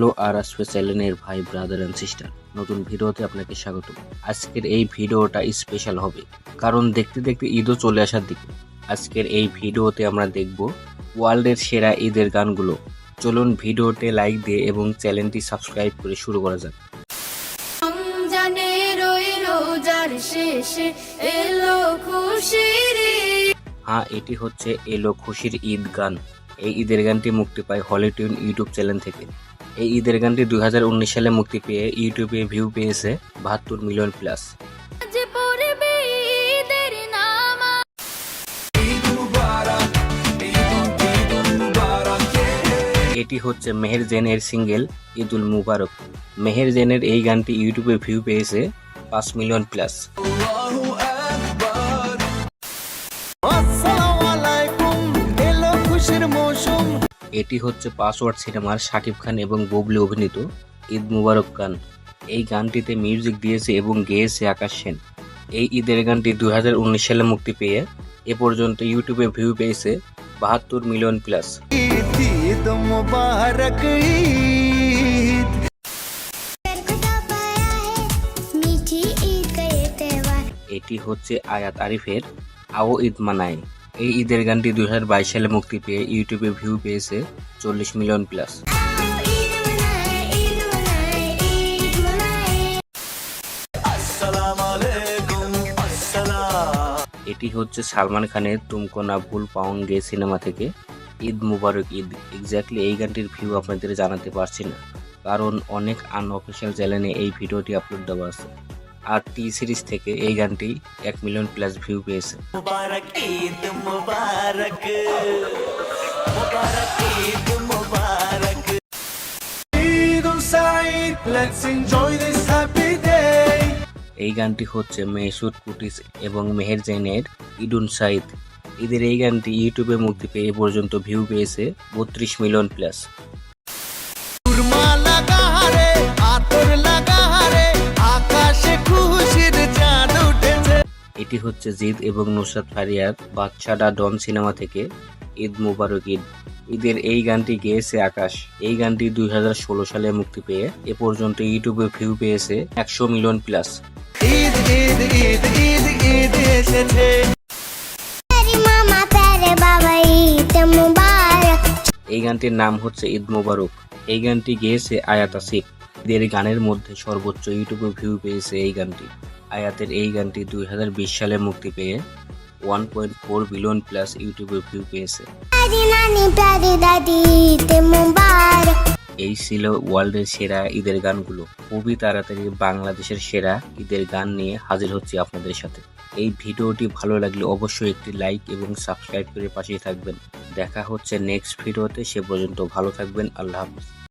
Hello আর আসবে চ্যানেলের ভাই ব্রাদার অ্যান্ড সিস্টার, নতুন ভিডিওতে আপনাকে স্বাগত। আজকের এই ভিডিওটা স্পেশাল হবে, কারণ দেখতে দেখতে ঈদও চলে আসার দিকে। আজকের এই ভিডিওতে আমরা দেখব ওয়ার্ল্ডের সেরা ঈদের গানগুলো। চলুন ভিডিওতে লাইক দিয়ে এবং চ্যানেলটি সাবস্ক্রাইব করে শুরু করা যাক। হ্যাঁ, এটি হচ্ছে এলো খুশির ঈদ গান। এই ঈদের গানটি মুক্তি পায় হলিটিউন ইউটিউব চ্যানেল থেকে। এই ঈদের গানটি 2019 সালে মুক্তি পেয়ে ইউটিউবে ভিউ পেয়েছে 72 মিলিয়ন প্লাস। এটি হচ্ছে মেহের জেন এর সিঙ্গেল ঈদুল মুবারক। মেহের জেনের এই গানটি ইউটিউবে ভিউ পেয়েছে 5 মিলিয়ন প্লাস। এটি হচ্ছে পাসওয়ার্ড সিনেমার শাকিব খান এবং বুবলি অভিনীত ঈদ মুবারক গান। এই গানটিতে মিউজিক দিয়েছে এবং গেয়েছে আকাশ সেন। এই ঈদের গানটি 2019 সালে মুক্তি পেয়ে এ পর্যন্ত ইউটিউবে ভিউ পেয়েছে 72 মিলিয়ন প্লাস। এটি হচ্ছে আয়াত আরিফের আও ঈদ মানায়। এই ঈদের গানটি 2022 সালে মুক্তি পেয়ে ইউটিউবে ভিউ পেয়েছে 40 মিলিয়ন প্লাস। এটি হচ্ছে সালমান খানের তুমকো না ভুল পাওঙ্গে সিনেমা থেকে ঈদ মুবারক ঈদ। এক্স্যাক্টলি এই গানটির ভিউ আপনাদের জানাতে পারছি না, কারণ অনেক আনঅফিসিয়াল চ্যানেলে এই ভিডিওটি আপলোড দেওয়া আছে। আর টি সিরিজ থেকে এই গানটি 1 মিলিয়ন প্লাস ভিউ পেয়েছে। এই গানটি হচ্ছে মেহসুদ কুটিস এবং মেহের জেনের ইডুন সাইদ। ঈদের এই গানটি ইউটিউবে মুক্তি পেয়ে এ পর্যন্ত ভিউ পেয়েছে 32 মিলিয়ন প্লাস। এটি হচ্ছে জিদ এবং নুসরাত ফারিয়ার বাদশাডা ডন সিনেমা থেকে ঈদ মুবারক ঈদ। ঈদের এই গানটি গেয়েছে আকাশ। এই গানটি 2016 সালে মুক্তি পেয়ে এ পর্যন্ত ইউটিউবে ভিউ পেয়েছে 100 মিলিয়ন প্লাস। এই গানটির নাম হচ্ছে ঈদ মুবারক। এই গানটি গেয়েছে আয়াত আসিফ। ঈদের গানের মধ্যে সর্বোচ্চ ইউটিউবে ভিউ পেয়েছে এই গানটি। আয়াতের এই গানটি 2020 সালে মুক্তি পেয়ে 1.4 বিলিয়ন প্লাস ইউটিউবে ভিউ পেয়েছে। এই ছিল ওয়ার্ল্ডের সেরা ঈদের গানগুলো। খুবই তাড়াতাড়ি বাংলাদেশের সেরা ঈদের গান নিয়ে হাজির হচ্ছি আপনাদের সাথে। এই ভিডিওটি ভালো লাগলে অবশ্যই একটি লাইক এবং সাবস্ক্রাইব করে পাশেই থাকবেন। দেখা হচ্ছে নেক্সট ভিডিওতে। সে পর্যন্ত ভালো থাকবেন। আল্লাহ হাফেজ।